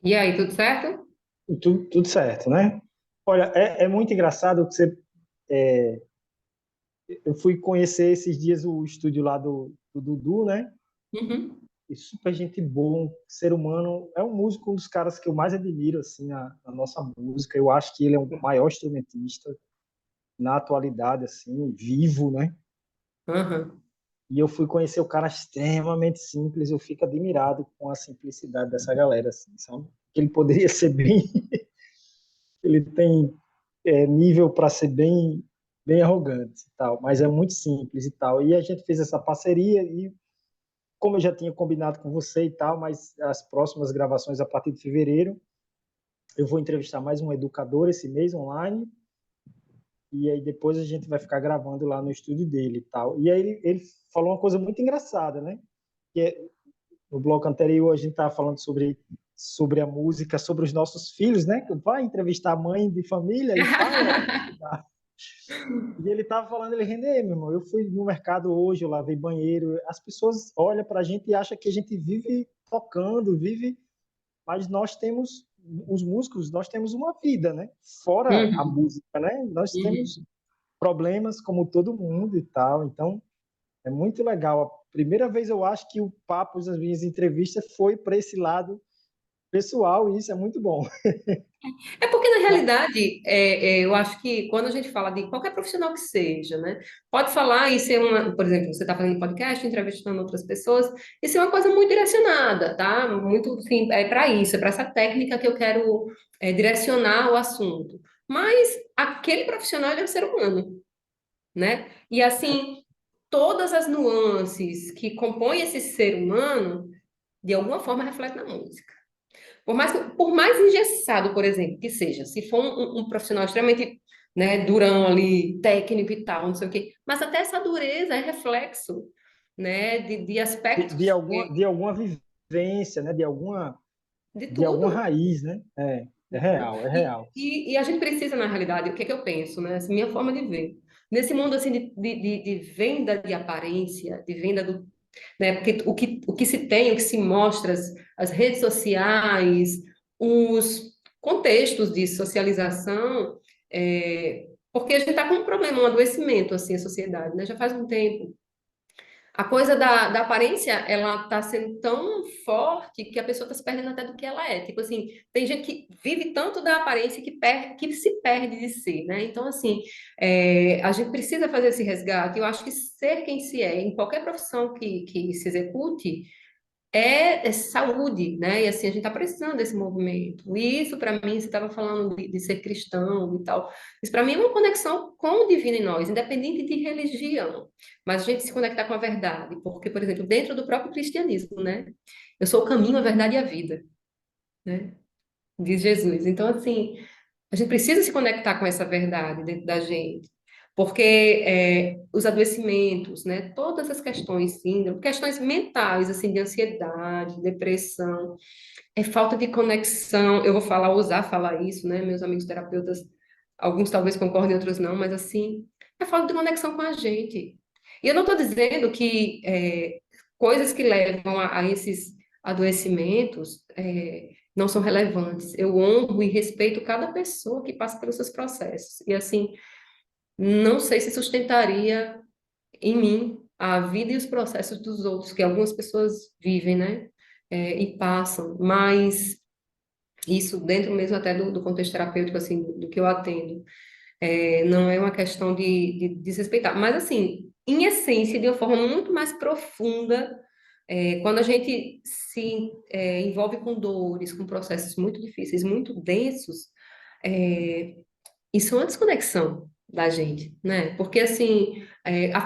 E aí, tudo certo? Tudo certo, né? Olha, é muito engraçado que é, eu fui conhecer esses dias o estúdio lá do Dudu, né? Uhum. E super gente boa, ser humano. É um músico, um dos caras que eu mais admiro, assim, na nossa música. Eu acho que ele é o maior instrumentista na atualidade, assim, vivo, né? Aham. E eu fui conhecer o cara extremamente simples. Eu fico admirado com a simplicidade dessa galera, assim, sabe? Que ele poderia ser bem. Ele tem nível para ser bem arrogante e tal, mas é muito simples e tal. E a gente fez essa parceria e como eu já tinha combinado com você e tal, mas as próximas gravações a partir de fevereiro, eu vou entrevistar mais um educador esse mês online e aí depois a gente vai ficar gravando lá no estúdio dele e tal. E aí ele falou uma coisa muito engraçada, né? Que no bloco anterior a gente estava falando sobre a música, sobre os nossos filhos, né? Que vai entrevistar a mãe de família e fala. E ele tava falando, ele, Renê, meu irmão, eu fui no mercado hoje, eu lavei banheiro, as pessoas olham pra gente e acham que a gente vive tocando, vive, mas nós temos, os músicos, nós temos uma vida, né? Fora a Uhum. música, né? Nós temos Uhum. problemas como todo mundo e tal, então é muito legal. A primeira vez eu acho que o papo das minhas entrevistas foi para esse lado pessoal e isso é muito bom. É porque, na realidade, eu acho que quando a gente fala de qualquer profissional que seja, né? Pode falar e ser uma, por exemplo, você está fazendo podcast, entrevistando outras pessoas, e ser uma coisa muito direcionada, tá? Muito, sim, é para isso, é para essa técnica que eu quero direcionar o assunto. Mas aquele profissional, ele é um ser humano, né? E assim, todas as nuances que compõem esse ser humano, de alguma forma, refletem na música. Por mais engessado, por exemplo, que seja, se for um profissional extremamente, né, durão ali, técnico e tal, não sei o quê, mas até essa dureza é reflexo, né, de aspectos De alguma vivência, né? de De alguma tudo, raiz, né? É de tudo. real, é E, real. e a gente precisa, na realidade, o que é que eu penso, né, essa minha forma de ver. Nesse mundo, assim, de venda de aparência, de venda do, né? Porque o que se tem, o que se mostra, as redes sociais, os contextos de socialização, porque a gente está com um problema, um adoecimento, assim, a sociedade, né? Já faz um tempo. A coisa da aparência, ela está sendo tão forte que a pessoa está se perdendo até do que ela é. Tipo assim, tem gente que vive tanto da aparência que se perde de si, né? Então, assim, a gente precisa fazer esse resgate. Eu acho que ser quem se é, em qualquer profissão que se execute, é saúde, né? E assim, a gente está precisando desse movimento. E isso, para mim, você estava falando de ser cristão e tal. Isso, para mim, é uma conexão com o divino em nós, independente de religião. Mas a gente se conectar com a verdade, porque, por exemplo, dentro do próprio cristianismo, né? Eu sou o caminho, a verdade e a vida, né? Diz Jesus. Então, assim, a gente precisa se conectar com essa verdade dentro da gente. Porque os adoecimentos, né, todas as questões, síndrome, questões mentais, assim, de ansiedade, depressão, falta de conexão. Eu vou falar, ousar falar isso, né, meus amigos terapeutas, alguns talvez concordem, outros não, mas assim, é falta de conexão com a gente. E eu não estou dizendo que coisas que levam a esses adoecimentos não são relevantes. Eu honro e respeito cada pessoa que passa pelos seus processos. E assim, não sei se sustentaria em mim a vida e os processos dos outros, que algumas pessoas vivem, né? E passam, mas isso dentro mesmo até do contexto terapêutico, assim, do que eu atendo, não é uma questão de desrespeitar, mas assim, em essência, de uma forma muito mais profunda, quando a gente se envolve com dores, com processos muito difíceis, muito densos, é, isso é uma desconexão da gente, né? Porque assim,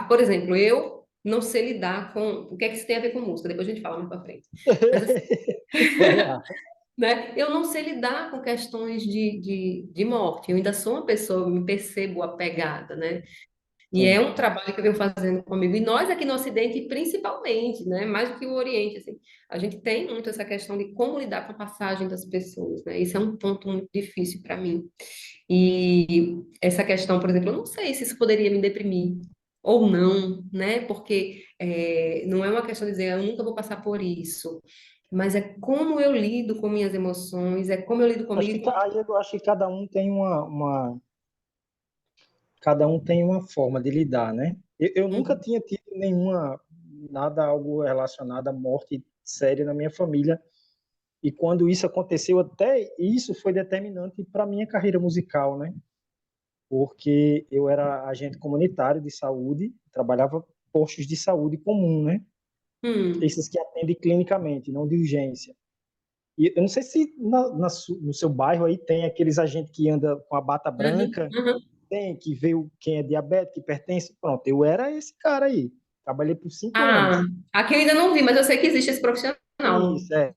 por exemplo, eu não sei lidar com o que é que isso tem a ver com música, depois a gente fala mais para frente. Mas assim, Vamos lá. né? Eu não sei lidar com questões de morte. Eu ainda sou uma pessoa, eu me percebo apegada, né? E é Sim. um trabalho que eu venho fazendo comigo. E nós aqui no Ocidente, principalmente, né? Mais do que o Oriente, assim, a gente tem muito essa questão de como lidar com a passagem das pessoas, né? Isso é um ponto muito difícil para mim. E essa questão, por exemplo, eu não sei se isso poderia me deprimir ou não, né? Porque não é uma questão de dizer, eu nunca vou passar por isso. mas é como eu lido com minhas emoções, é como eu lido Acho comigo. que, aí eu acho que cada um tem cada um tem uma forma de lidar, né? Eu nunca Uhum. tinha tido nada, algo relacionado à morte séria na minha família. E quando isso aconteceu, até isso foi determinante para a minha carreira musical, né? Porque eu era agente comunitário de saúde, trabalhava postos de saúde comum, né? Hum. Esses que atendem clinicamente, não de urgência. E eu não sei se no seu bairro aí tem aqueles agentes que andam com a bata Uhum. branca, Uhum. tem, que vê quem é diabético, que pertence. Pronto, eu era esse cara aí. Trabalhei por 5 anos. Ah, aqui eu ainda não vi, mas eu sei que existe esse profissional. Isso, é.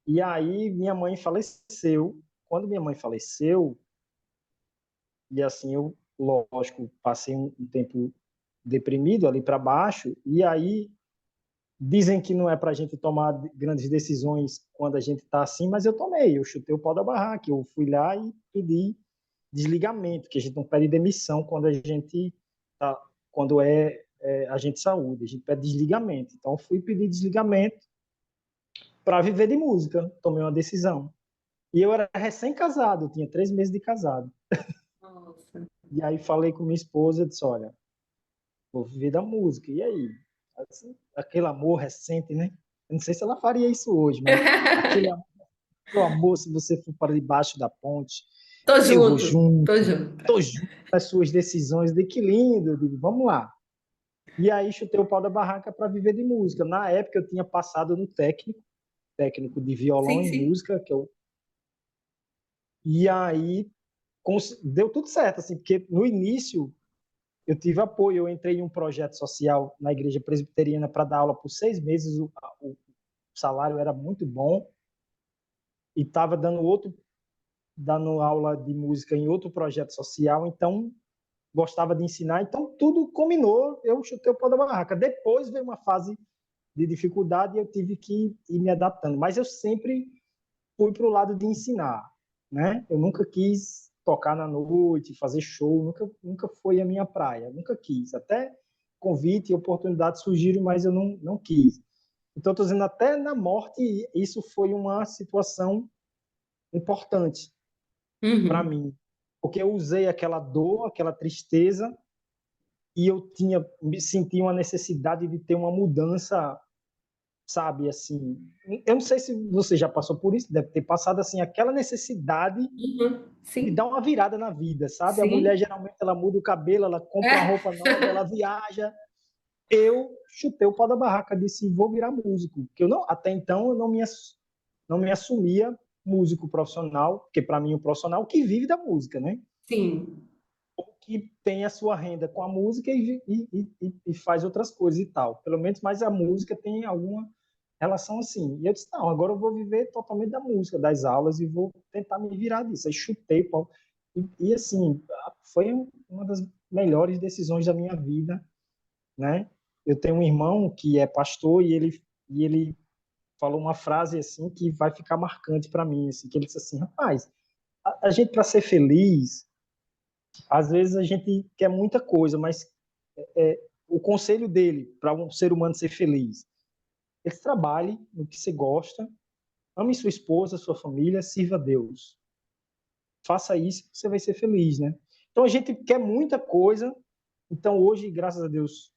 E aí minha mãe faleceu. Quando minha mãe faleceu, e assim eu, lógico, passei um tempo deprimido ali para baixo, e aí dizem que não é para a gente tomar grandes decisões quando a gente está assim, mas eu tomei, eu chutei o pau da barraca, eu fui lá e pedi desligamento, que a gente não pede demissão quando a gente tá, quando é agente de saúde, a gente pede desligamento. Então eu fui pedir desligamento para viver de música, tomei uma decisão. E eu era recém-casado, tinha 3 meses de casado. Nossa. E aí falei com minha esposa, disse, olha, vou viver da música. E aí? Assim, aquele amor recente, né? Eu não sei se ela faria isso hoje, mas aquele amor, meu amor, se você for para debaixo da ponte, Tô eu vou junto, junto, tô junto. tô junto com as suas decisões. De que lindo, eu digo, vamos lá. E aí chutei o pau da barraca para viver de música. Na época eu tinha passado no técnico de violão Sim, e sim. música, e aí deu tudo certo, assim, porque no início eu tive apoio, eu entrei em um projeto social na igreja presbiteriana para dar aula por 6 meses, o salário era muito bom, e estava dando aula de música em outro projeto social, então gostava de ensinar, então tudo combinou, eu chutei o pau da barraca. Depois veio uma fase de dificuldade e eu tive que ir me adaptando, mas eu sempre fui para o lado de ensinar, né? Eu nunca quis tocar na noite, fazer show, nunca foi a minha praia, nunca quis. Até convite e oportunidade surgiram, mas eu não quis. Então, estou dizendo, até na morte, isso foi uma situação importante para Uhum. mim, porque eu usei aquela dor, aquela tristeza, e eu me senti uma necessidade de ter uma mudança, sabe, assim, eu não sei se você já passou por isso, deve ter passado assim, aquela necessidade Uhum. de Sim, dar uma virada na vida, sabe? A mulher sim. geralmente ela muda o cabelo, ela compra uma É. roupa nova, ela viaja. Eu chutei o pau da barraca, disse vou virar músico, porque eu não, até então eu não me assumia músico profissional, porque para mim o profissional é o que vive da música, né? Sim. Que tem a sua renda com a música e faz outras coisas e tal. Pelo menos, mas a música tem alguma relação assim. E eu disse, não, agora eu vou viver totalmente da música, das aulas e vou tentar me virar disso. Aí chutei, pau. E assim, foi uma das melhores decisões da minha vida, né? Eu tenho um irmão que é pastor e ele falou uma frase assim que vai ficar marcante para mim, assim, que ele disse assim, rapaz, a gente para ser feliz, às vezes a gente quer muita coisa, mas o conselho dele para um ser humano ser feliz, ele trabalhe no que você gosta, ame sua esposa, sua família, sirva a Deus. Faça isso que você vai ser feliz, né? Então a gente quer muita coisa, então hoje, graças a Deus,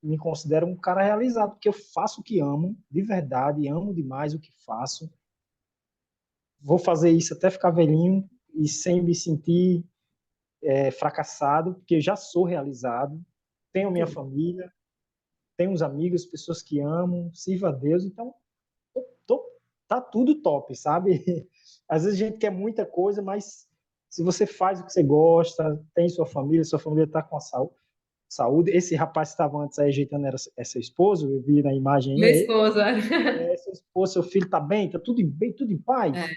me considero um cara realizado, porque eu faço o que amo, de verdade, amo demais o que faço. Vou fazer isso até ficar velhinho e sem me sentir fracassado, porque eu já sou realizado, tenho minha família, tenho uns amigos, pessoas que amo, sirvo a Deus, então tô, tá tudo top, sabe? Às vezes a gente quer muita coisa, mas se você faz o que você gosta, tem sua família está com a saúde. Esse rapaz que estava antes aí ajeitando essa esposa, eu vi na imagem Minha aí, esposa. sua esposa, seu filho tá bem, tá tudo bem, tudo em paz, É,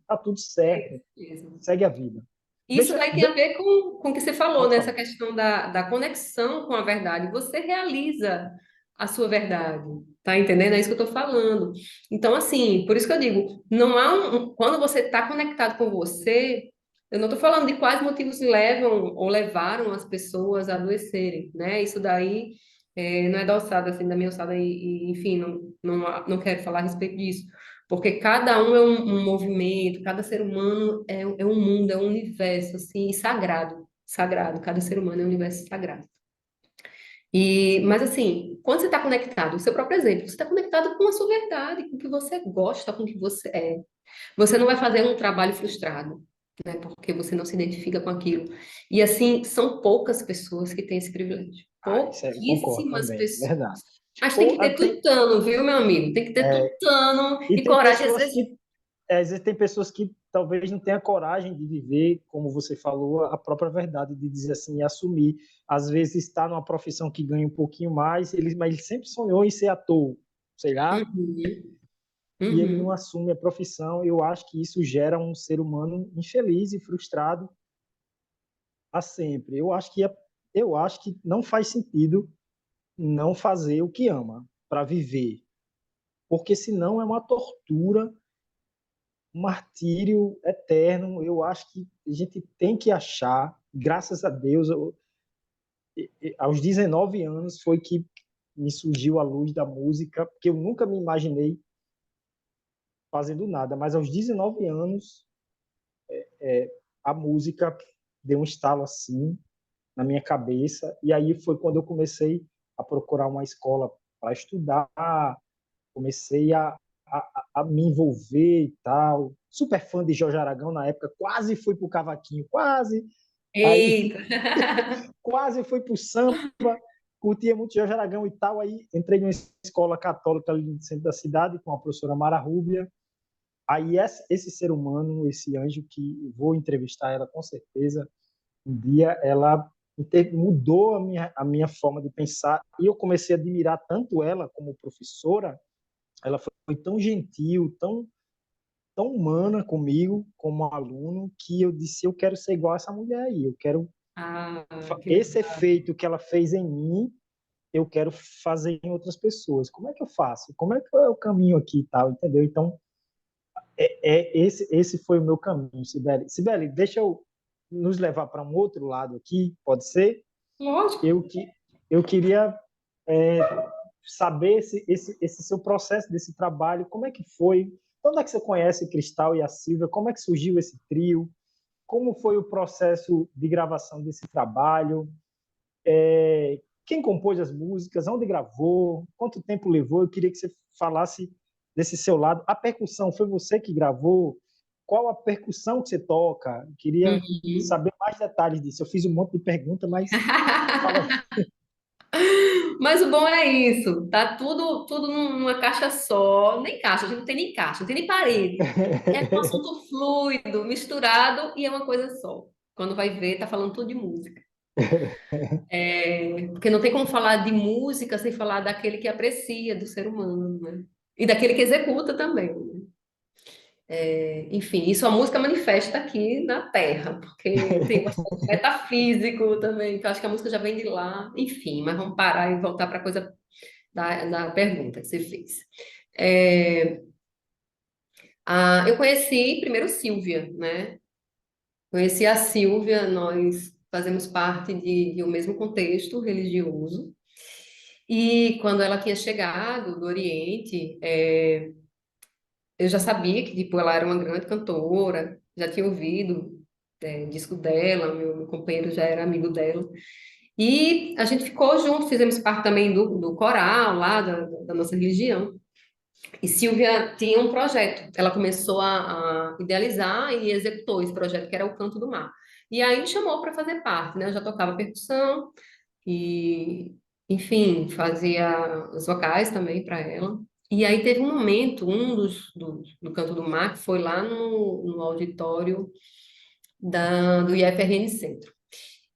tá tudo é certo, isso mesmo. segue a vida. Isso Deixa, daí tem a de, ver com o que você falou, pode né? Essa falar. questão da conexão com a verdade. Você realiza a sua verdade, tá entendendo? É isso que eu tô falando. Então, assim, por isso que eu digo, não há quando você está conectado com você, eu não tô falando de quais motivos levam ou levaram as pessoas a adoecerem, né? Isso daí não é da alçada, assim, da minha alçada, enfim, não quero falar a respeito disso, porque cada um é um movimento, cada ser humano é um mundo, é um universo, assim, sagrado, sagrado, cada ser humano é um universo sagrado. Mas assim, quando você está conectado, o seu próprio exemplo, você está conectado com a sua verdade, com o que você gosta, com o que você é. Você não vai fazer um trabalho frustrado, né? Porque você não se identifica com aquilo. E assim, são poucas pessoas que têm esse privilégio. Ah, isso aí eu concordo Pouquíssimas também, verdade. pessoas. Mas tem Ou que ter tem, tutano, viu, meu amigo? Tem que ter tutano e e tem coragem. Às pessoas vezes, que existem pessoas que talvez não tenham coragem de viver, como você falou, a própria verdade, de dizer assim, e assumir. Às vezes está numa profissão que ganha um pouquinho mais, mas ele sempre sonhou em ser ator, sei lá, uhum, e ele não uhum. assume a profissão. Eu acho que isso gera um ser humano infeliz e frustrado a sempre. Eu acho que não faz sentido não fazer o que ama para viver, porque senão é uma tortura, um martírio eterno. Eu acho que a gente tem que achar, graças a Deus, aos 19 anos foi que me surgiu a luz da música, porque eu nunca me imaginei fazendo nada, mas aos 19 anos a música deu um estalo assim na minha cabeça, e aí foi quando eu comecei a procurar uma escola para estudar, comecei a me envolver e tal. Super fã de Jorge Aragão na época, quase fui pro cavaquinho, quase. Aí Eita! quase fui pro samba, curtia muito Jorge Aragão e tal. Aí entrei numa escola católica ali no centro da cidade com a professora Mara Rúbia. Aí esse ser humano, esse anjo que vou entrevistar ela com certeza, um dia ela mudou a minha forma de pensar e eu comecei a admirar tanto ela como professora. Ela foi tão gentil, tão humana comigo como aluno, que eu disse, eu quero ser igual a essa mulher aí, eu quero Ah, que esse legal. efeito que ela fez em mim, eu quero fazer em outras pessoas. Como é que eu faço? Como é que é o caminho aqui e tal, entendeu? Então, esse foi o meu caminho, Sibeli. Sibeli, deixa eu nos levar para um outro lado aqui, pode ser? Lógico. Eu, que, eu queria é, saber esse seu processo desse trabalho, como é que foi? Quando é que você conhece Cristal e a Silvia? Como é que surgiu esse trio? Como foi o processo de gravação desse trabalho? Quem compôs as músicas? Onde gravou? Quanto tempo levou? Eu queria que você falasse desse seu lado. A percussão, foi você que gravou? Qual a percussão que você toca? Eu queria Uhum. saber mais detalhes disso. Eu fiz um monte de perguntas, mas fala. Mas o bom é isso, tá tudo numa caixa só, nem caixa, a gente não tem nem caixa, não tem nem parede. É um assunto fluido, misturado e é uma coisa só. Quando vai ver, tá falando tudo de música. Porque não tem como falar de música sem falar daquele que aprecia, do ser humano, né? E daquele que executa também, né? Enfim, isso a música manifesta aqui na Terra, porque tem um aspecto metafísico também, que eu acho que a música já vem de lá. Enfim, mas vamos parar e voltar para a coisa da pergunta que você fez. É, eu conheci primeiro Silvia, né? Conheci a Silvia, nós fazemos parte de um mesmo contexto religioso. E quando ela tinha chegado do Oriente, eu já sabia que tipo, ela era uma grande cantora, já tinha ouvido disco dela, meu companheiro já era amigo dela. E a gente ficou junto, fizemos parte também do coral lá da nossa religião. E Silvia tinha um projeto. Ela começou a idealizar e executou esse projeto, que era o Canto do Mar. E aí me chamou para fazer parte, né? Eu já tocava percussão e, enfim, fazia os vocais também para ela. E aí teve um momento, do Canto do Mar, que foi lá no auditório do IFRN Centro.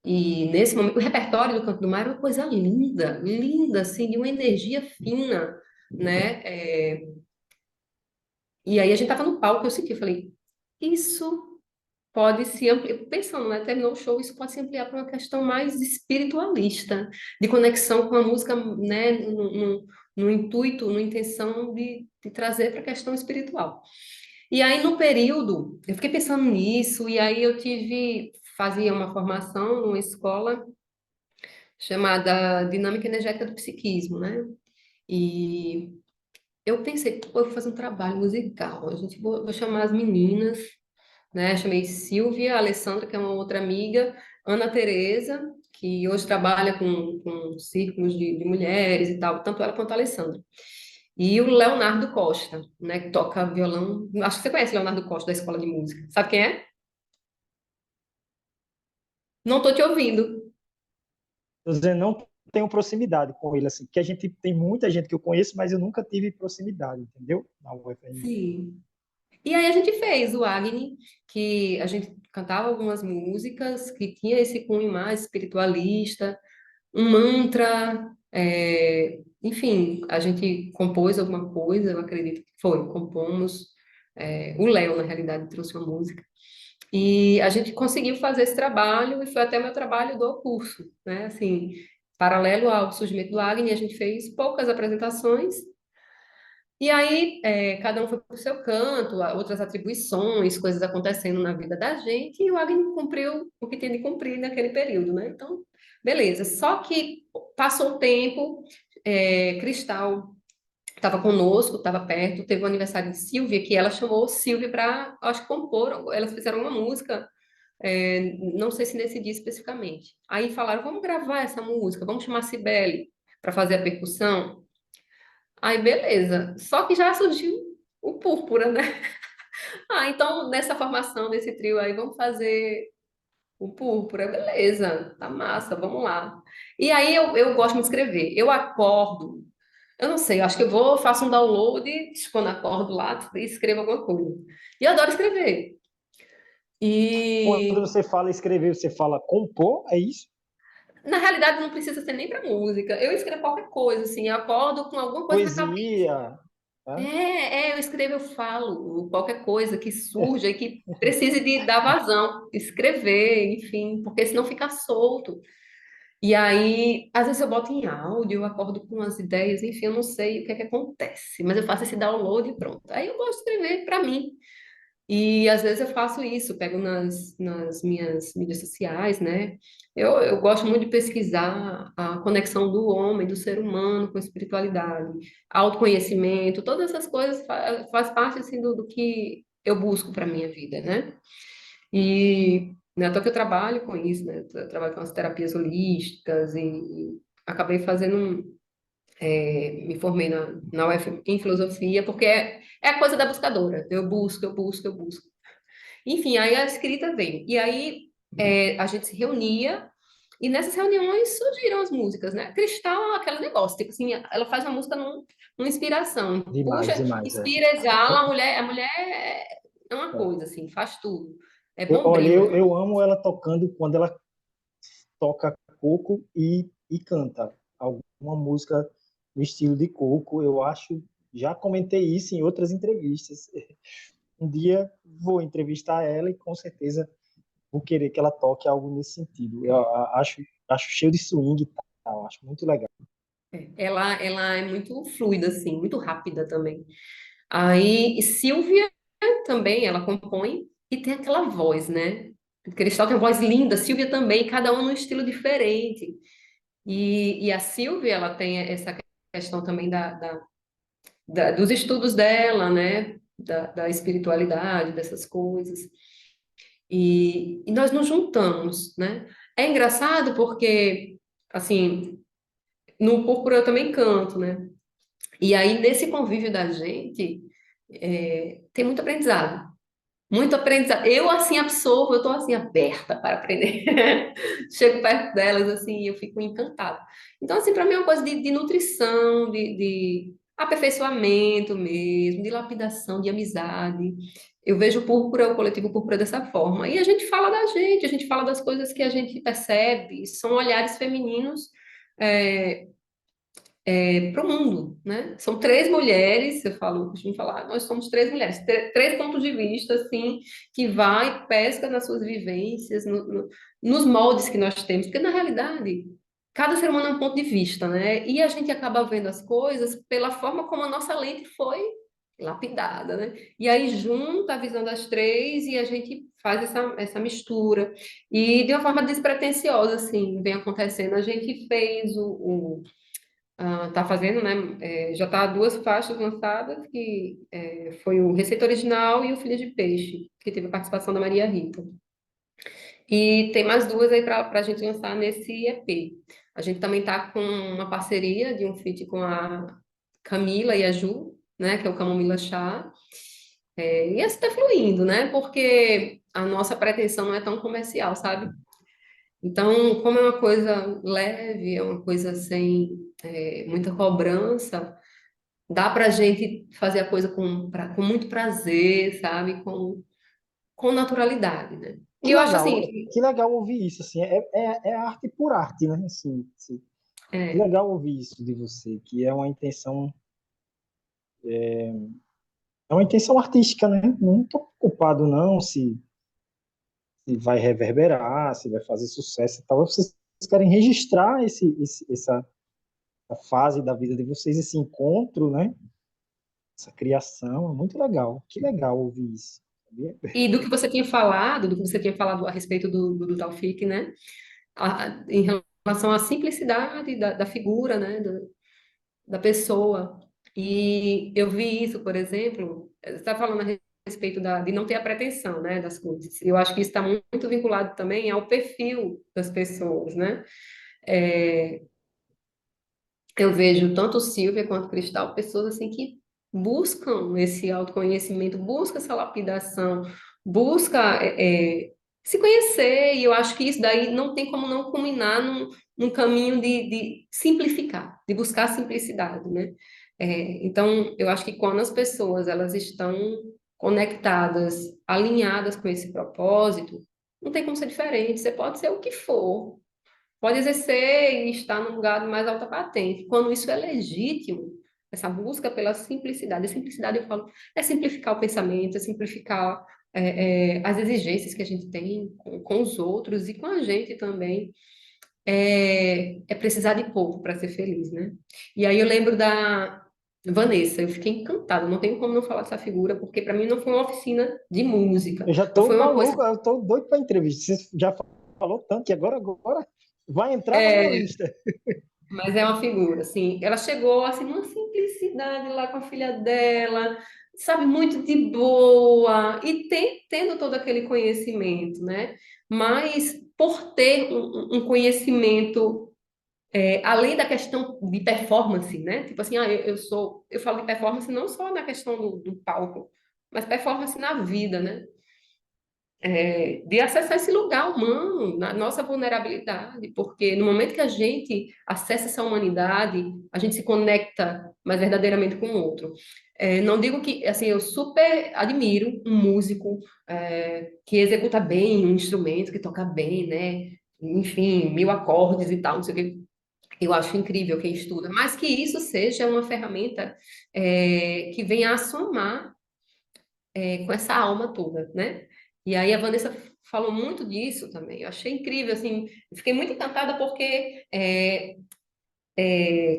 E nesse momento, o repertório do Canto do Mar era uma coisa linda, linda, assim, de uma energia fina, né? E aí a gente tava no palco, eu senti, eu falei, isso pode se ampliar, pensando, né, terminou o show, isso pode se ampliar para uma questão mais espiritualista, de conexão com a música, né, no intuito, na intenção de trazer para a questão espiritual. E aí no período, eu fiquei pensando nisso, e aí fazia uma formação numa escola chamada Dinâmica Energética do Psiquismo, né? E eu pensei, pô, eu vou fazer um trabalho musical. Vou chamar as meninas, né? Chamei Silvia, Alessandra, que é uma outra amiga, Ana Tereza, que hoje trabalha com círculos de mulheres e tal, tanto ela quanto a Alessandra. E o Leonardo Costa, né, que toca violão. Acho que você conhece o Leonardo Costa da Escola de Música. Sabe quem é? Não estou te ouvindo. Tô dizendo, não tenho proximidade com ele, assim, porque a gente tem muita gente que eu conheço, mas eu nunca tive proximidade, entendeu? Na UFRN. Sim. E aí a gente fez o Agni, que a gente cantava algumas músicas que tinha esse cunho mais espiritualista, um mantra, enfim, a gente compôs alguma coisa, eu acredito que foi, compomos, o Léo, na realidade, trouxe uma música. E a gente conseguiu fazer esse trabalho, e foi até meu trabalho do curso, né? Assim, paralelo ao surgimento do Agni, a gente fez poucas apresentações, e aí, cada um foi para o seu canto, outras atribuições, coisas acontecendo na vida da gente, e o Agni cumpriu o que tinha de cumprir naquele período, né? Então, beleza. Só que passou o tempo, Cristal estava conosco, estava perto, teve o aniversário de Silvia, que ela chamou Silvia para, acho que compor, elas fizeram uma música, não sei se nesse dia especificamente. Aí falaram, vamos gravar essa música, vamos chamar a Cibele para fazer a percussão. Aí, beleza. Só que já surgiu o Púrpura, né? Ah, então, nessa formação, nesse trio aí, vamos fazer o Púrpura. Beleza, tá massa, vamos lá. E aí, eu gosto de escrever. Eu acordo, eu não sei, eu acho que faço um download, quando acordo lá, e escrevo alguma coisa. E eu adoro escrever. Quando E, você fala escrever, você fala compor, é isso? na realidade, não precisa ser nem para música. Eu escrevo qualquer coisa, assim, eu acordo com alguma coisa na cabeça. Poesia, tá? Eu escrevo, eu falo, qualquer coisa que surja e que precise de dar vazão, escrever, enfim, porque senão fica solto. E aí, às vezes eu boto em áudio, eu acordo com umas ideias, enfim, eu não sei o que é que acontece, mas eu faço esse download e pronto. Aí eu gosto de escrever para mim. E às vezes eu faço isso, pego nas minhas mídias sociais, né? Eu gosto muito de pesquisar a conexão do homem, do ser humano com a espiritualidade, autoconhecimento, todas essas coisas faz parte assim, do que eu busco para a minha vida, né? E né, até que eu trabalho com isso, né? Eu trabalho com as terapias holísticas e acabei fazendo me formei na UF em filosofia, porque é a coisa da buscadora. Eu busco, eu busco, eu busco. Enfim, aí a escrita veio. E aí a gente se reunia, e nessas reuniões surgiram as músicas, né? Cristal é aquele negócio, tipo assim, ela faz uma música numa inspiração. Demais, Puxa, demais, é. inspira, exala, a mulher é uma É. coisa, assim, faz tudo. É Olha, bombril, eu amo ela tocando quando ela toca coco e canta alguma música no estilo de coco. Eu acho, já comentei isso em outras entrevistas. Um dia vou entrevistar ela e com certeza vou querer que ela toque algo nesse sentido. Eu acho cheio de swing e tal, acho muito legal. ela é muito fluida, assim, muito rápida também. Aí, Silvia também, ela compõe e tem aquela voz, né? Cristal tem uma voz linda, Silvia também, cada um num estilo diferente. E a Silvia, ela tem essa questão também dos estudos dela, né? Da espiritualidade, dessas coisas. E nós nos juntamos, né? É engraçado porque, assim, no Púrpura eu também canto, né? E aí, nesse convívio da gente, tem muito aprendizado. Muito aprendizado. Eu, assim, absorvo, eu estou, assim, aberta para aprender. Chego perto delas, assim, e eu fico encantada. Então, assim, para mim é uma coisa de nutrição, de aperfeiçoamento mesmo, de lapidação, de amizade. Eu vejo o Púrpura, o coletivo Púrpura dessa forma. E a gente fala da gente, a gente fala das coisas que a gente percebe, são olhares femininos é, para o mundo, né? São três mulheres, eu falo, costumo falar, nós somos três mulheres, três pontos de vista, assim, que vai, pesca nas suas vivências, nos moldes que nós temos, porque na realidade, cada ser humano é um ponto de vista, né? E a gente acaba vendo as coisas pela forma como a nossa lente foi lapidada, né? E aí junta a visão das três e a gente faz essa mistura. E de uma forma despretensiosa, assim, vem acontecendo. A gente fez tá fazendo, né? Já tá duas faixas lançadas, que foi o Receita Original e o Filho de Peixe, que teve a participação da Maria Rita. E tem mais duas aí para a gente lançar nesse EP. A gente também tá com uma parceria de um feat com a Camila e a Ju, né? Que é o Camomila Chá. E assim tá fluindo, né? Porque a nossa pretensão não é tão comercial, sabe? Então, como é uma coisa leve, é uma coisa sem muita cobrança, dá pra gente fazer a coisa com muito prazer, sabe? Com naturalidade, né? E eu acho assim, Que legal ouvir isso, assim, é arte por arte, né? Assim, que é, legal ouvir isso de você, que é uma intenção artística, né? Não estou preocupado não se vai reverberar, se vai fazer sucesso e tal. Vocês querem registrar essa fase da vida de vocês, esse encontro, né? Essa criação, é muito legal. Que legal ouvir isso. Sabia? e do que você tinha falado a respeito do Taufik, né? Em relação à simplicidade da figura, né? Da pessoa. E eu vi isso, por exemplo, você está falando a respeito de não ter a pretensão, né, das coisas. Eu acho que isso está muito vinculado também ao perfil das pessoas, né? É, eu vejo tanto Silvia quanto Cristal, pessoas assim que buscam esse autoconhecimento, buscam essa lapidação, busca se conhecer, e eu acho que isso daí não tem como não culminar num caminho de simplificar, de buscar a simplicidade, né? Então, eu acho que quando as pessoas elas estão conectadas, alinhadas com esse propósito, não tem como ser diferente, você pode ser o que for, pode exercer e estar no lugar de mais alta patente. Quando isso é legítimo, essa busca pela simplicidade. A simplicidade, eu falo, é simplificar o pensamento, é simplificar as exigências que a gente tem com os outros e com a gente também. É precisar de pouco para ser feliz, né? E aí eu lembro da Vanessa, eu fiquei encantada, não tenho como não falar dessa figura, porque para mim não foi uma oficina de música, Eu já não estou foi uma coisa. maluco, eu estou doido para entrevista. Você já falou tanto que agora vai entrar na minha é, lista. Mas é uma figura, assim, ela chegou, assim, numa simplicidade lá com a filha dela, sabe, muito de boa, e tendo todo aquele conhecimento, né? Mas por ter um conhecimento, além da questão de performance, né? Tipo assim, eu falo de performance não só na questão do palco, mas performance na vida, né? De acessar esse lugar humano, na nossa vulnerabilidade, porque no momento que a gente acessa essa humanidade, a gente se conecta mais verdadeiramente com o outro. Não digo que, assim, eu super admiro um músico que executa bem um instrumento, que toca bem, né? Enfim, mil acordes e tal, não sei o quê. Eu acho incrível quem estuda, mas que isso seja uma ferramenta que venha a somar com essa alma toda, né? E aí a Vanessa falou muito disso também. Eu achei incrível, assim, eu fiquei muito encantada porque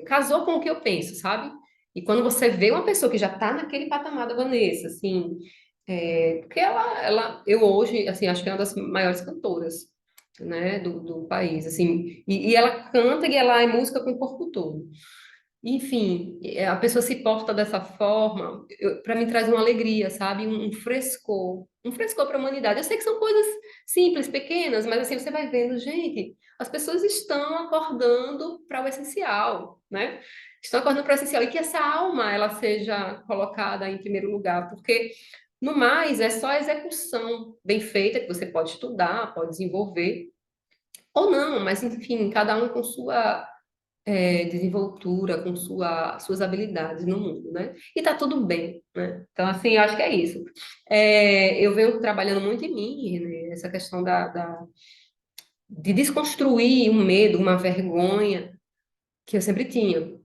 casou com o que eu penso, sabe? E quando você vê uma pessoa que já está naquele patamar da Vanessa, assim, porque eu hoje, assim, acho que é uma das maiores cantoras, né, do país, assim, e ela canta e ela é música com o corpo todo. Enfim, a pessoa se porta dessa forma, para mim traz uma alegria, sabe? Um frescor para a humanidade. Eu sei que são coisas simples, pequenas, mas assim você vai vendo, gente, as pessoas estão acordando para o essencial, né? Estão acordando para o essencial e que essa alma ela seja colocada em primeiro lugar, porque no mais é só a execução bem feita que você pode estudar, pode desenvolver ou não, mas enfim, cada um com sua desenvoltura, com suas habilidades no mundo, né? E tá tudo bem, né? Então, assim, eu acho que é isso. Eu venho trabalhando muito em mim, né? Essa questão de desconstruir um medo, uma vergonha que eu sempre tinha,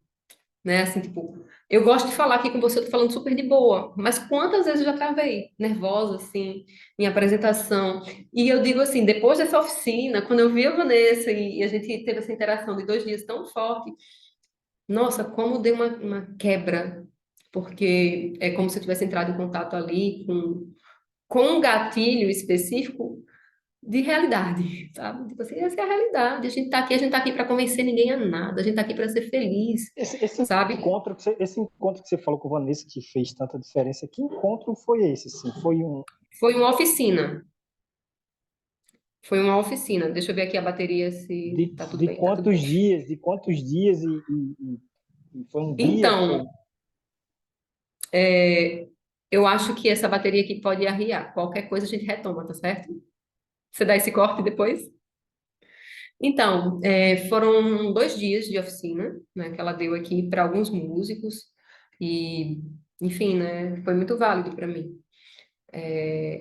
né? Assim, tipo, eu gosto de falar aqui com você, eu tô falando super de boa, mas quantas vezes eu já travei, nervosa, assim, em apresentação. E eu digo assim, depois dessa oficina, quando eu vi a Vanessa e a gente teve essa interação de 2 dias tão forte, nossa, como deu uma quebra. porque é como se eu tivesse entrado em contato ali com um gatilho específico de realidade, sabe? Tipo assim, essa é a realidade. A gente tá aqui para convencer ninguém a nada, a gente tá aqui para ser feliz, sabe? Esse encontro que você falou com a Vanessa, que fez tanta diferença, que encontro foi esse? Assim? Foi um. Foi uma oficina. Foi uma oficina. Deixa eu ver aqui a bateria se tá tudo De bem, tá tudo bem. quantos dias? De quantos dias? E foi um dia? Foi. Então, eu acho que essa bateria aqui pode arriar. Qualquer coisa a gente retoma, tá certo? Você dá esse corte depois? Então, foram 2 dias de oficina, né, que ela deu aqui para alguns músicos e, enfim, né, foi muito válido para mim.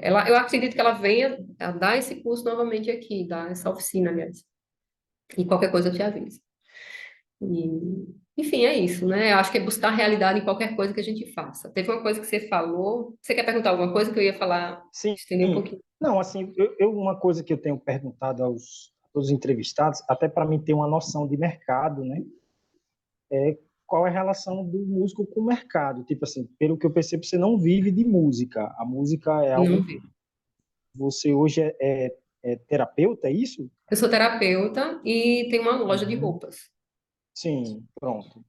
Eu acredito que ela venha a dar esse curso novamente aqui, dar essa oficina, aliás. E qualquer coisa eu te aviso. Enfim, é isso, né? Eu acho que é buscar realidade em qualquer coisa que a gente faça. Teve uma coisa que você falou. Você quer perguntar alguma coisa que eu ia falar, Sim. estender um pouquinho? Não, assim, uma coisa que eu tenho perguntado a todos os entrevistados, até para mim ter uma noção de mercado, né? Qual é a relação do músico com o mercado? Tipo assim, pelo que eu percebo, você não vive de música. A música é Não algo. vi. Você hoje é terapeuta, é isso? Eu sou terapeuta e tenho uma loja de Uhum. roupas. Sim, pronto.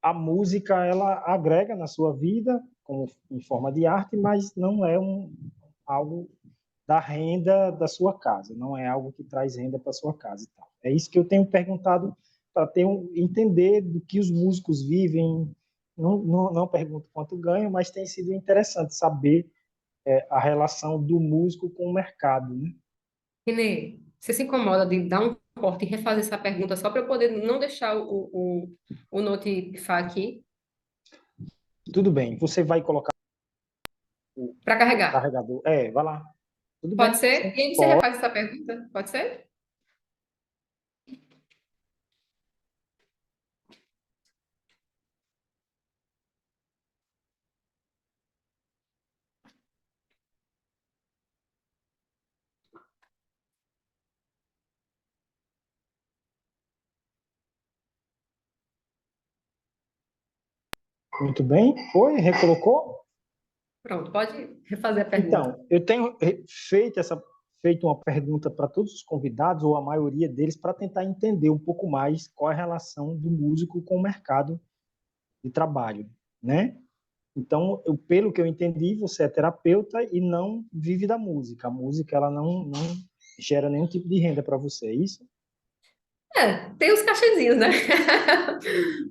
A música, ela agrega na sua vida como em forma de arte, mas não é algo da renda da sua casa, não é algo que traz renda para sua casa e tal. É isso que eu tenho perguntado para entender do que os músicos vivem. Não pergunto quanto ganham, mas tem sido interessante saber a relação do músico com o mercado, né? Renê, você se incomoda de dar um corte e refazer essa pergunta só para eu poder não deixar o note pifar aqui Tudo bem, você vai colocar o para carregar? carregador. Vai lá. Tudo Pode bem, ser? sim. E aí você Pode. refaz essa pergunta? Pode ser? Muito bem. Foi? Recolocou? Pronto, pode refazer a pergunta. Então, eu tenho feito uma pergunta para todos os convidados, ou a maioria deles, para tentar entender um pouco mais qual é a relação do músico com o mercado de trabalho, né? Então, pelo que eu entendi, você é terapeuta e não vive da música. A música, ela não gera nenhum tipo de renda para você, é isso? Tem os cachezinhos, né?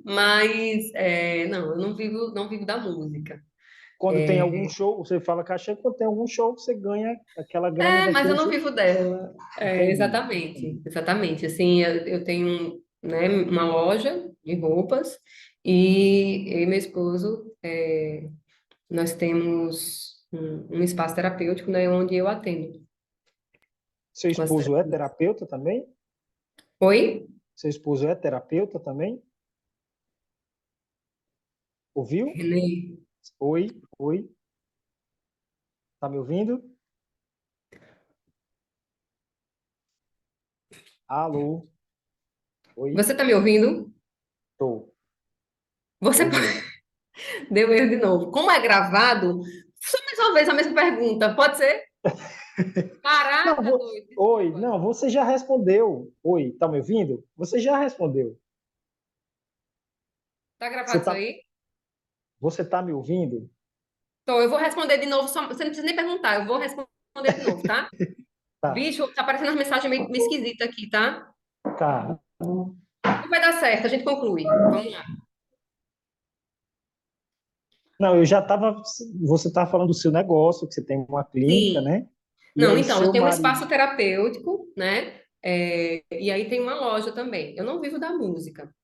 Mas, não, eu não vivo da música. Quando tem algum show, você fala cachê, quando tem algum show, você ganha aquela grana Mas eu daquele não show. vivo dela. Entendi, Exatamente, entendi. exatamente. Assim, eu tenho, né, uma loja de roupas e eu e meu esposo, nós temos um espaço terapêutico, né, onde eu atendo Seu com as esposo é terapias. terapeuta também? Oi? Seu esposo é terapeuta também? Ouviu? Renê, Oi, oi, tá me ouvindo? Alô, oi, você está me ouvindo? tô, tô Você ouvindo. deu erro de novo. Como é gravado, só mais uma vez a mesma pergunta, pode ser? Não, Caraca, doido, oi, desculpa. não, você já respondeu. Oi, tá me ouvindo? Você já respondeu. Tá Você gravado isso tá, aí? você tá me ouvindo? Então, eu vou responder de novo, você não precisa nem perguntar, eu vou responder de novo, tá? Tá, Bicho, tá aparecendo umas mensagens meio esquisitas aqui, tá? tá. Não vai dar certo, a gente conclui. Vamos lá. Não, eu já tava. Você tá falando do seu negócio, que você tem uma clínica, Sim. né? E Não, aí, então, eu seu tenho um marido. espaço terapêutico, né? E aí tem uma loja também. Eu não vivo da música.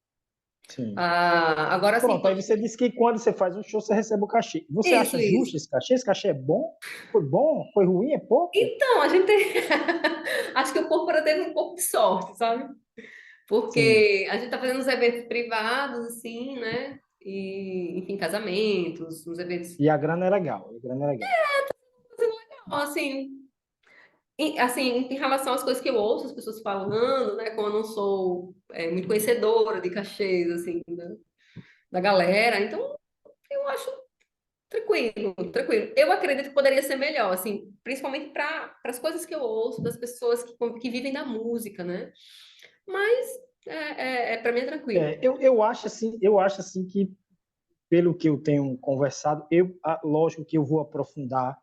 Sim. Agora, assim, Pronto, aí você disse que quando você faz um show, você recebe o cachê. Você isso, acha justo isso. esse cachê? Esse cachê é bom? Foi bom? Foi ruim? É pouco? Então, a gente tem... Acho que o Púrpura teve um pouco de sorte, sabe? Sim. Porque a gente tá fazendo uns eventos privados, assim, né? E, enfim, casamentos, uns eventos. E a grana é legal. A grana é legal. Assim, assim, em relação às coisas que eu ouço as pessoas falando, né? Como eu não sou muito conhecedora de cachês, assim, da galera, então eu acho. Tranquilo, tranquilo. Eu acredito que poderia ser melhor, assim, principalmente para as coisas que eu ouço das pessoas que vivem da música, né? Mas para mim é tranquilo. Eu acho assim que, pelo que eu tenho conversado, lógico que eu vou aprofundar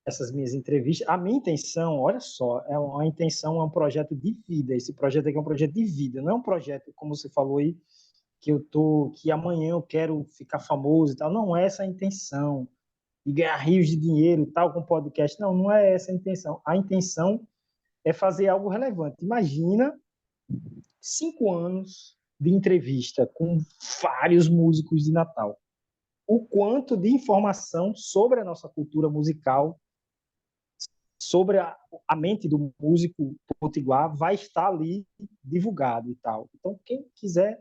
essas minhas entrevistas. A minha intenção, olha só, é um projeto de vida. Esse projeto aqui é um projeto de vida, não é um projeto, como você falou aí, que amanhã eu quero ficar famoso e tal. Não é essa a intenção, de ganhar rios de dinheiro e tal com podcast. Não, não é essa a intenção. A intenção é fazer algo relevante. Imagina 5 anos de entrevista com vários músicos de Natal. O quanto de informação sobre a nossa cultura musical, sobre a mente do músico potiguar, vai estar ali divulgado e tal. Então, quem quiser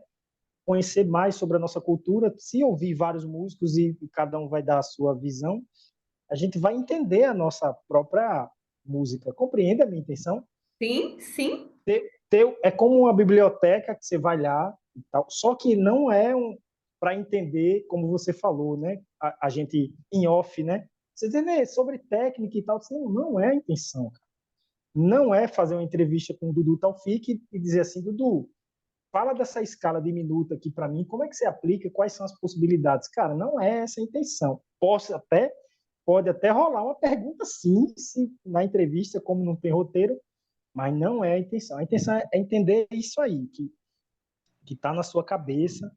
conhecer mais sobre a nossa cultura, se ouvir vários músicos e cada um vai dar a sua visão, a gente vai entender a nossa própria música. Compreende a minha intenção? Sim, sim. É como uma biblioteca que você vai lá e tal, só que não é para entender, como você falou, né? A gente em off, né? Você dizer sobre técnica e tal, não é a intenção, cara. Não é fazer uma entrevista com o Dudu Taufik e dizer assim, Dudu, fala dessa escala diminuta aqui para mim, como é que você aplica, quais são as possibilidades? Cara, não é essa a intenção. Pode até rolar uma pergunta sim, se na entrevista, como não tem roteiro, mas não é a intenção. A intenção é entender isso aí, que está na sua cabeça,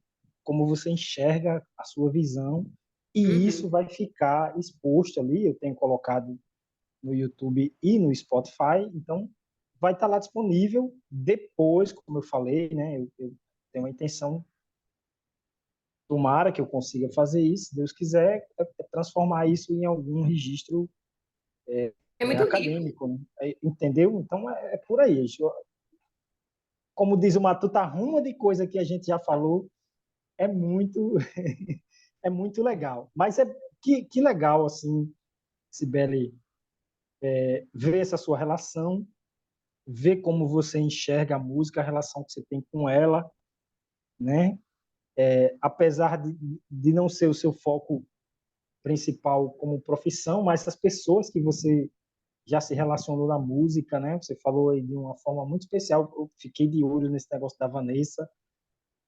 como você enxerga a sua visão, e isso Uhum. vai ficar exposto ali. Eu tenho colocado no YouTube e no Spotify, então vai estar lá disponível depois, como eu falei, né? Eu tenho a intenção, tomara que eu consiga fazer isso, se Deus quiser, transformar isso em algum registro É muito rico. acadêmico, né? Entendeu? Então é por aí. Como diz o Matuta, arruma de coisa que a gente já falou, é muito é muito legal. Mas que legal, assim, Cibele, ver essa sua relação, ver como você enxerga a música, a relação que você tem com ela, né? Apesar de não ser o seu foco principal como profissão, mas as pessoas que você já se relacionou na música, né? Você falou aí de uma forma muito especial. Eu fiquei de olho nesse negócio da Vanessa.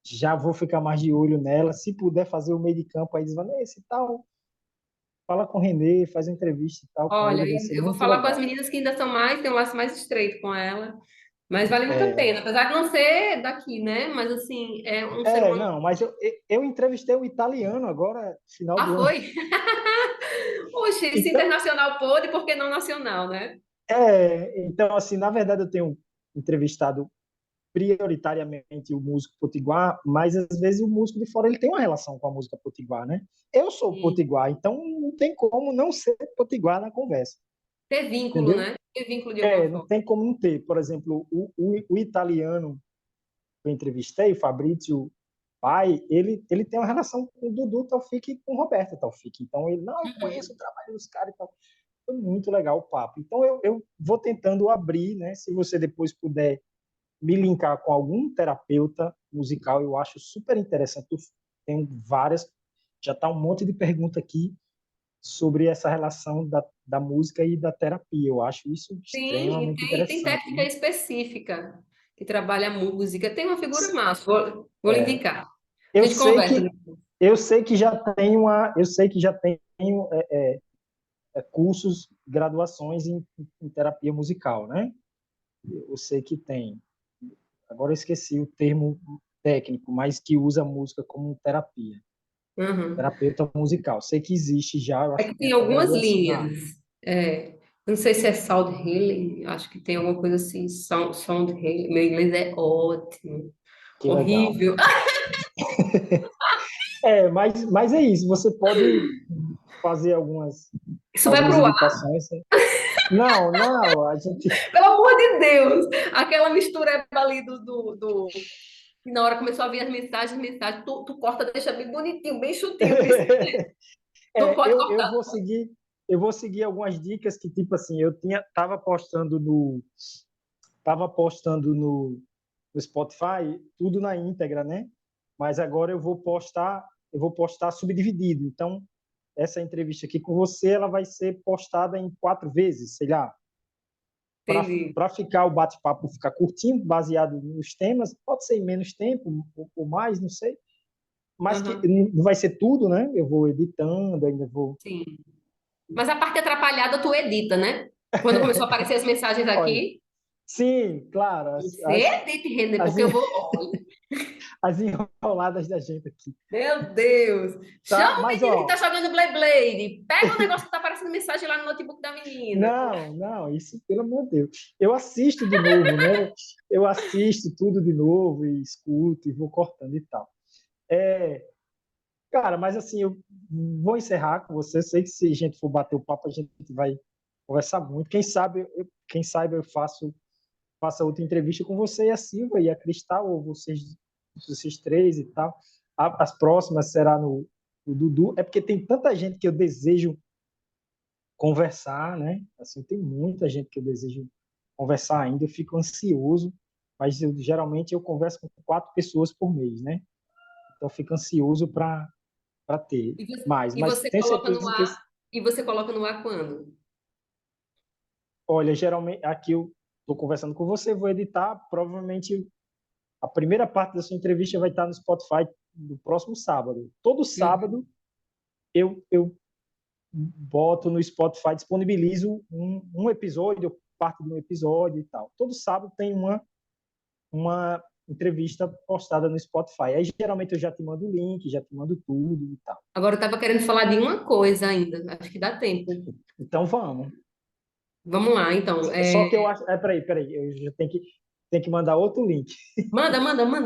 Já vou ficar mais de olho nela. Se puder fazer o meio de campo aí, diz Vanessa e tal, fala com o Renê, faz uma entrevista e tal com Olha, ele, vai ser eu vou muito falar com as legal. meninas que ainda são mais, tem um laço mais estreito com ela, mas vale muito a É, pena, apesar de não ser daqui, né? Mas assim, é um ser humano. não, mas eu entrevistei um italiano agora, final Ah, do ano. foi? Oxe, se Então, internacional pôde, por que não nacional, né? então, assim, na verdade eu tenho entrevistado prioritariamente o músico potiguar, mas às vezes o músico de fora ele tem uma relação com a música potiguar, né? Eu sou Sim. potiguar, então não tem como não ser potiguar na conversa, Ter vínculo, entendeu? né? Ter vínculo de alguma Não forma. tem como não ter. Por exemplo, o italiano que eu entrevistei, o Fabrício Pai, ele tem uma relação com o Dudu Taufik e com o Roberto Taufik. Então ele, não, eu conheço Uhum. o trabalho dos caras e tal. Foi muito legal o papo. Então eu vou tentando abrir, né? Se você depois puder me linkar com algum terapeuta musical, eu acho super interessante. Eu tenho várias, já está um monte de pergunta aqui sobre essa relação da música e da terapia. Eu acho isso Sim, extremamente e tem interessante, técnica né? específica que trabalha a música. Tem uma figura massa, vou lhe É, indicar. A eu gente sei conversa. que eu sei que já tem eu sei que já tem cursos, graduações em terapia musical, né? Eu sei que tem. Agora eu esqueci o termo técnico, mas que usa a música como terapia. Uhum. Terapeuta musical. Sei que existe já, eu É acho que que tem tem até algumas graduação na área. linhas. É, eu não sei se é sound healing, acho que tem alguma coisa assim, sound healing. Meu inglês é ótimo, Que legal. horrível. Mas é isso. Você pode fazer Isso vai algumas pro ar, indicações. Não, não, a gente. pelo amor de Deus! Aquela mistura ali E na hora começou a vir as mensagens, tu corta, deixa bem bonitinho, bem chutinho. Tu pode Eu cortar. vou seguir algumas dicas que, tipo assim, tava postando no Spotify tudo na íntegra, né? Mas agora eu vou postar subdividido. Então, essa entrevista aqui com você, ela vai ser postada em 4 vezes, sei lá, Entendi. para ficar o bate-papo ficar curtinho, baseado nos temas, pode ser em menos tempo, um pouco mais, não sei, mas que Aham, não vai ser tudo, né? Eu vou editando, ainda vou. sim. Mas a parte atrapalhada tu edita, né? Quando começou a aparecer as mensagens Olha, aqui, sim, claro, você edita e render, as, porque eu vou. Olha, as enroladas da gente aqui, meu Deus! tá? Chama o Mas, menino que tá ó, jogando Blade. Pega o negócio que tá aparecendo mensagem lá no notebook da menina. não, não, isso, pelo amor de Deus. Eu assisto de novo, né? Eu assisto tudo de novo e escuto e vou cortando e tal. É, cara, mas assim, eu vou encerrar com você. Eu sei que se a gente for bater o papo, a gente vai conversar muito. Quem sabe eu faça outra entrevista com você e a Silva e a Cristal, ou vocês três e tal. As próximas será no Dudu. É porque tem tanta gente que eu desejo conversar, né? Assim, tem muita gente que eu desejo conversar ainda. Eu fico ansioso, mas geralmente eu converso com 4 pessoas por mês, né? Então eu fico ansioso para ter E você, mais. e Mas você tenho coloca no certeza que, ar. E você coloca no ar quando? olha, geralmente aqui eu estou conversando com você, vou editar, provavelmente a primeira parte da sua entrevista vai estar no Spotify no próximo sábado. Todo Uhum. sábado eu boto no Spotify, disponibilizo um episódio, parte de um episódio e tal. Todo sábado tem uma entrevista postada no Spotify. Aí geralmente eu já te mando o link, já te mando tudo e tal. Agora eu estava querendo falar de uma coisa ainda. Acho que dá tempo. Então vamos. Vamos lá, então. Só que eu acho. Peraí, eu já tenho que mandar outro link. Manda, manda, manda.